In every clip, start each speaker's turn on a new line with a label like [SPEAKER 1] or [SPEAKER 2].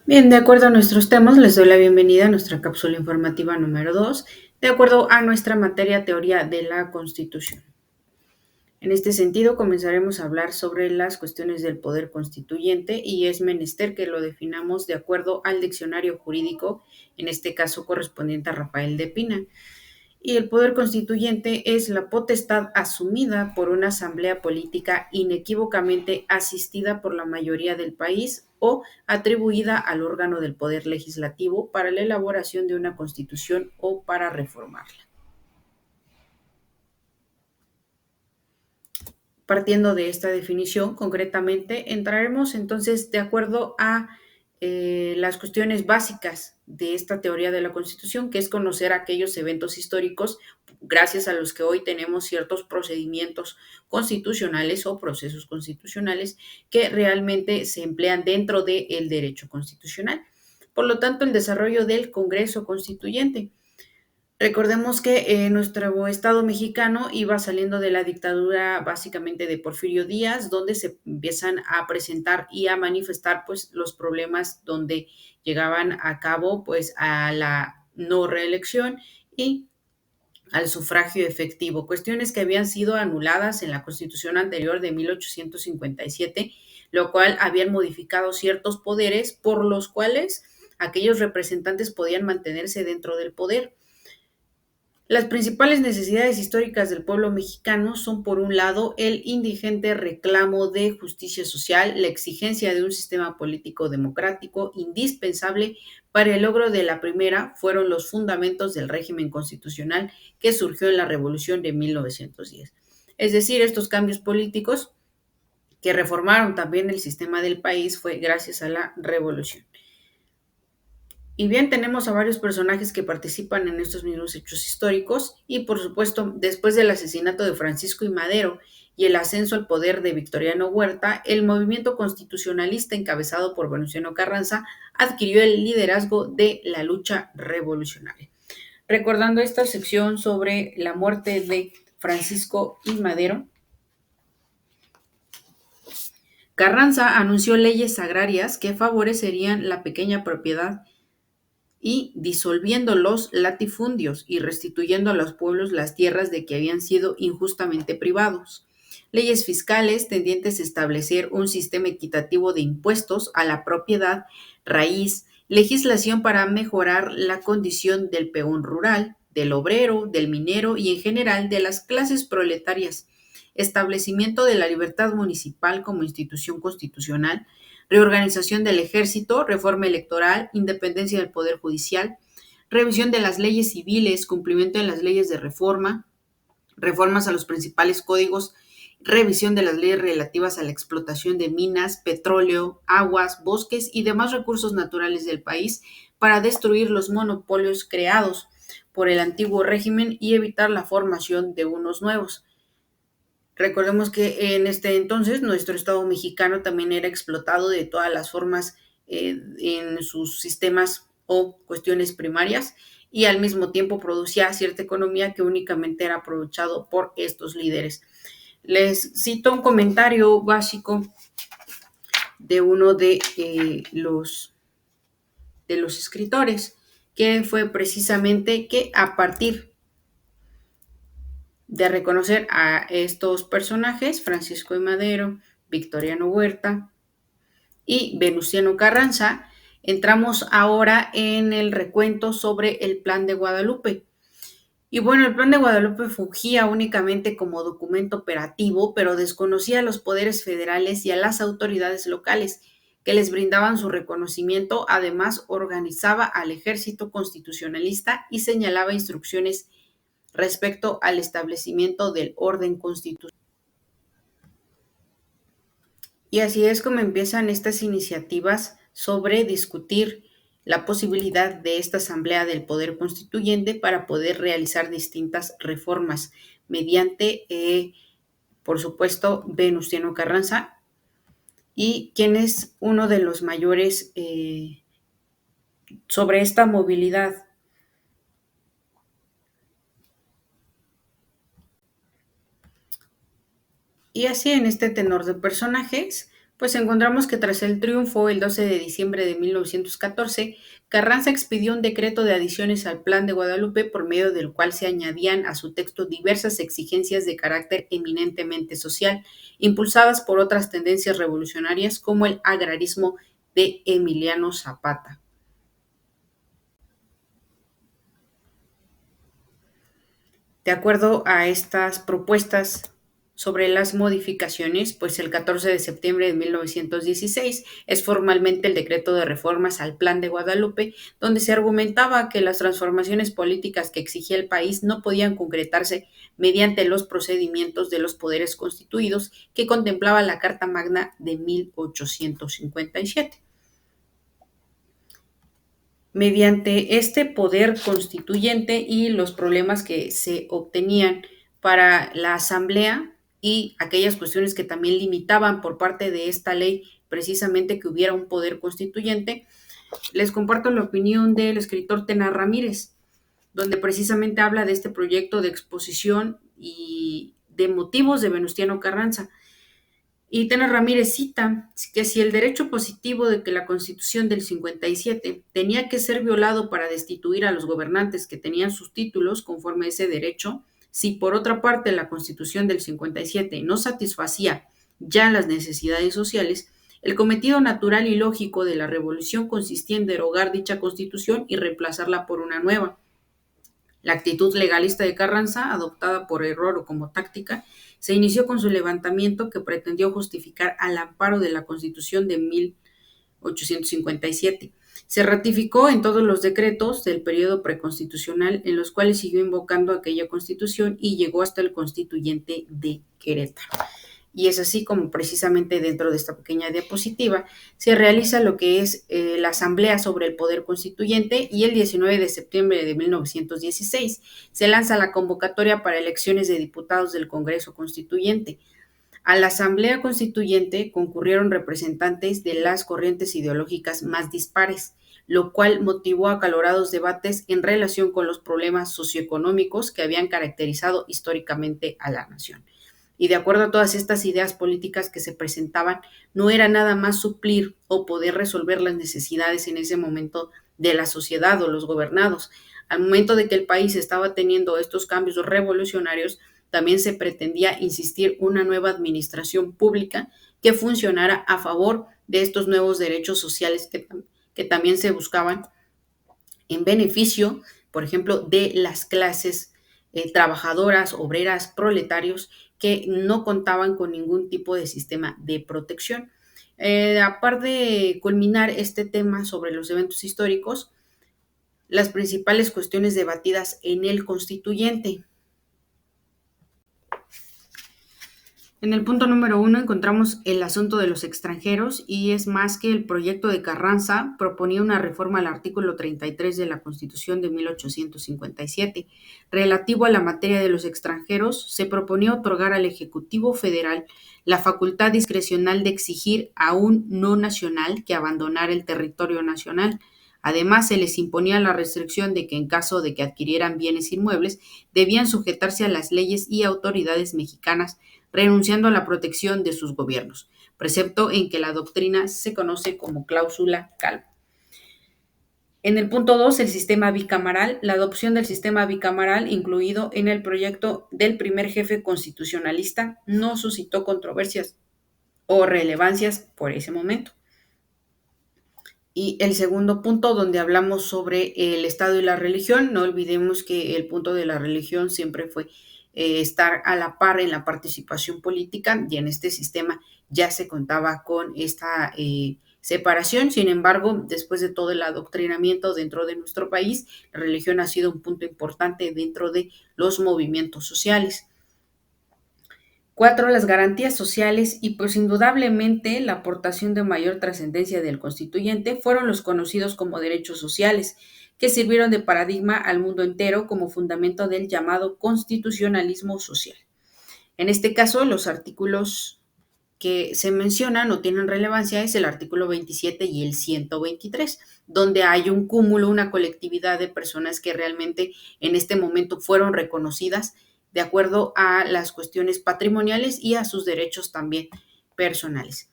[SPEAKER 1] Bien, de acuerdo a nuestros temas, les doy la bienvenida a nuestra cápsula informativa número 2, de acuerdo a nuestra materia teoría de la Constitución. En este sentido, comenzaremos a hablar sobre las cuestiones del poder constituyente y es menester que lo definamos de acuerdo al diccionario jurídico, en este caso correspondiente a Rafael de Pina. Y el poder constituyente es la potestad asumida por una asamblea política inequívocamente asistida por la mayoría del país o atribuida al órgano del poder legislativo para la elaboración de una constitución o para reformarla. Partiendo de esta definición, concretamente, entraremos entonces de acuerdo a las cuestiones básicas de esta teoría de la Constitución, que es conocer aquellos eventos históricos gracias a los que hoy tenemos ciertos procedimientos constitucionales o procesos constitucionales que realmente se emplean dentro del derecho constitucional. Por lo tanto, el desarrollo del Congreso Constituyente. Recordemos que nuestro Estado mexicano iba saliendo de la dictadura básicamente de Porfirio Díaz, donde se empiezan a presentar y a manifestar pues los problemas donde llegaban a cabo pues a la no reelección y al sufragio efectivo, cuestiones que habían sido anuladas en la Constitución anterior de 1857, lo cual habían modificado ciertos poderes por los cuales aquellos representantes podían mantenerse dentro del poder. Las principales necesidades históricas del pueblo mexicano son, por un lado, el indigente reclamo de justicia social, la exigencia de un sistema político democrático indispensable para el logro de la primera fueron los fundamentos del régimen constitucional que surgió en la Revolución de 1910. Es decir, estos cambios políticos que reformaron también el sistema del país fue gracias a la Revolución. Y bien, tenemos a varios personajes que participan en estos mismos hechos históricos y por supuesto, después del asesinato de Francisco I. Madero y el ascenso al poder de Victoriano Huerta, el movimiento constitucionalista encabezado por Venustiano Carranza adquirió el liderazgo de la lucha revolucionaria. Recordando esta sección sobre la muerte de Francisco I. Madero, Carranza anunció leyes agrarias que favorecerían la pequeña propiedad y disolviendo los latifundios y restituyendo a los pueblos las tierras de que habían sido injustamente privados. Leyes fiscales tendientes a establecer un sistema equitativo de impuestos a la propiedad raíz, legislación para mejorar la condición del peón rural, del obrero, del minero y en general de las clases proletarias, establecimiento de la libertad municipal como institución constitucional, reorganización del ejército, reforma electoral, independencia del poder judicial, revisión de las leyes civiles, cumplimiento de las leyes de reforma, reformas a los principales códigos, revisión de las leyes relativas a la explotación de minas, petróleo, aguas, bosques y demás recursos naturales del país para destruir los monopolios creados por el antiguo régimen y evitar la formación de unos nuevos. Recordemos que en este entonces nuestro Estado mexicano también era explotado de todas las formas en sus sistemas o cuestiones primarias y al mismo tiempo producía cierta economía que únicamente era aprovechado por estos líderes. Les cito un comentario básico de uno de los escritores, que fue precisamente que a partir de reconocer a estos personajes, Francisco I. Madero, Victoriano Huerta y Venustiano Carranza, entramos ahora en el recuento sobre el Plan de Guadalupe. Y bueno, el Plan de Guadalupe fungía únicamente como documento operativo, pero desconocía a los poderes federales y a las autoridades locales, que les brindaban su reconocimiento. Además, organizaba al ejército constitucionalista y señalaba instrucciones respecto al establecimiento del orden constitucional. Y así es como empiezan estas iniciativas sobre discutir la posibilidad de esta Asamblea del Poder Constituyente para poder realizar distintas reformas mediante, por supuesto, Venustiano Carranza, y quien es uno de los mayores sobre esta movilidad. Y así en este tenor de personajes, Pues encontramos que tras el triunfo, el 12 de diciembre de 1914, Carranza expidió un decreto de adiciones al Plan de Guadalupe por medio del cual se añadían a su texto diversas exigencias de carácter eminentemente social, impulsadas por otras tendencias revolucionarias como el agrarismo de Emiliano Zapata. De acuerdo a estas propuestas sobre las modificaciones, pues el 14 de septiembre de 1916 es formalmente el decreto de reformas al Plan de Guadalupe, donde se argumentaba que las transformaciones políticas que exigía el país no podían concretarse mediante los procedimientos de los poderes constituidos que contemplaba la Carta Magna de 1857. Mediante este poder constituyente y los problemas que se obtenían para la Asamblea y aquellas cuestiones que también limitaban por parte de esta ley precisamente que hubiera un poder constituyente, les comparto la opinión del escritor Tena Ramírez, donde precisamente habla de este proyecto de exposición y de motivos de Venustiano Carranza. Y Tena Ramírez cita que si el derecho positivo de que la Constitución del 57 tenía que ser violado para destituir a los gobernantes que tenían sus títulos conforme a ese derecho, si por otra parte la Constitución del 57 no satisfacía ya las necesidades sociales, el cometido natural y lógico de la revolución consistía en derogar dicha Constitución y reemplazarla por una nueva. La actitud legalista de Carranza, adoptada por error o como táctica, se inició con su levantamiento que pretendió justificar al amparo de la Constitución de 1857. Se ratificó en todos los decretos del periodo preconstitucional en los cuales siguió invocando aquella Constitución y llegó hasta el Constituyente de Querétaro. Y es así como precisamente dentro de esta pequeña diapositiva se realiza lo que es la Asamblea sobre el Poder Constituyente y el 19 de septiembre de 1916 se lanza la convocatoria para elecciones de diputados del Congreso Constituyente. A la Asamblea Constituyente concurrieron representantes de las corrientes ideológicas más dispares, lo cual motivó acalorados debates en relación con los problemas socioeconómicos que habían caracterizado históricamente a la nación. Y de acuerdo a todas estas ideas políticas que se presentaban, no era nada más suplir o poder resolver las necesidades en ese momento de la sociedad o los gobernados. Al momento de que el país estaba teniendo estos cambios revolucionarios, también se pretendía insistir una nueva administración pública que funcionara a favor de estos nuevos derechos sociales que también se buscaban en beneficio, por ejemplo, de las clases trabajadoras, obreras, proletarios, que no contaban con ningún tipo de sistema de protección. Aparte de culminar este tema sobre los eventos históricos, las principales cuestiones debatidas en el constituyente. En el punto número 1 encontramos el asunto de los extranjeros y es más que el proyecto de Carranza proponía una reforma al artículo 33 de la Constitución de 1857. Relativo a la materia de los extranjeros, se proponía otorgar al Ejecutivo Federal la facultad discrecional de exigir a un no nacional que abandonara el territorio nacional. Además, se les imponía la restricción de que en caso de que adquirieran bienes inmuebles, debían sujetarse a las leyes y autoridades mexicanas renunciando a la protección de sus gobiernos, precepto en que la doctrina se conoce como cláusula Calvo. En el punto 2, el sistema bicameral, la adopción del sistema bicameral incluido en el proyecto del primer jefe constitucionalista no suscitó controversias o relevancias por ese momento. Y el segundo punto, donde hablamos sobre el Estado y la religión, no olvidemos que el punto de la religión siempre fue estar a la par en la participación política y en este sistema ya se contaba con esta separación. Sin embargo, después de todo el adoctrinamiento dentro de nuestro país, la religión ha sido un punto importante dentro de los movimientos sociales. 4, las garantías sociales y pues indudablemente la aportación de mayor trascendencia del constituyente fueron los conocidos como derechos sociales, que sirvieron de paradigma al mundo entero como fundamento del llamado constitucionalismo social. En este caso, los artículos que se mencionan o tienen relevancia es el artículo 27 y el 123, donde hay un cúmulo, una colectividad de personas que realmente en este momento fueron reconocidas de acuerdo a las cuestiones patrimoniales y a sus derechos también personales.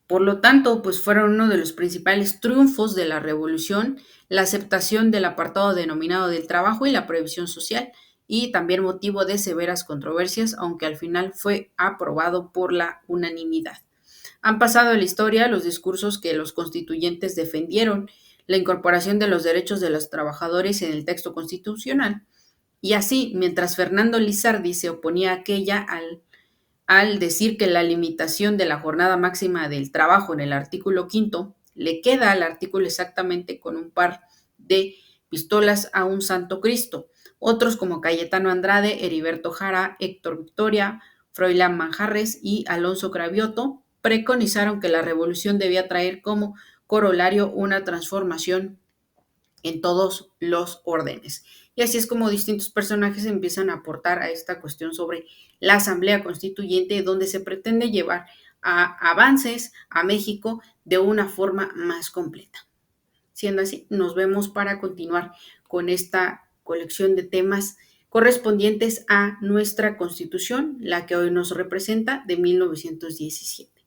[SPEAKER 1] Por lo tanto, pues fueron uno de los principales triunfos de la revolución la aceptación del apartado denominado del trabajo y la previsión social, y también motivo de severas controversias, aunque al final fue aprobado por la unanimidad. Han pasado a la historia los discursos que los constituyentes defendieron la incorporación de los derechos de los trabajadores en el texto constitucional. Y así, mientras Fernando Lizardi se oponía a aquella al decir que la limitación de la jornada máxima del trabajo en el artículo quinto le queda al artículo exactamente con un par de pistolas a un santo Cristo. Otros como Cayetano Andrade, Heriberto Jara, Héctor Victoria, Froilán Manjarres y Alonso Cravioto preconizaron que la revolución debía traer como corolario una transformación en todos los órdenes. Y así es como distintos personajes empiezan a aportar a esta cuestión sobre la Asamblea Constituyente, donde se pretende llevar a avances a México de una forma más completa. Siendo así, nos vemos para continuar con esta colección de temas correspondientes a nuestra Constitución, la que hoy nos representa de 1917.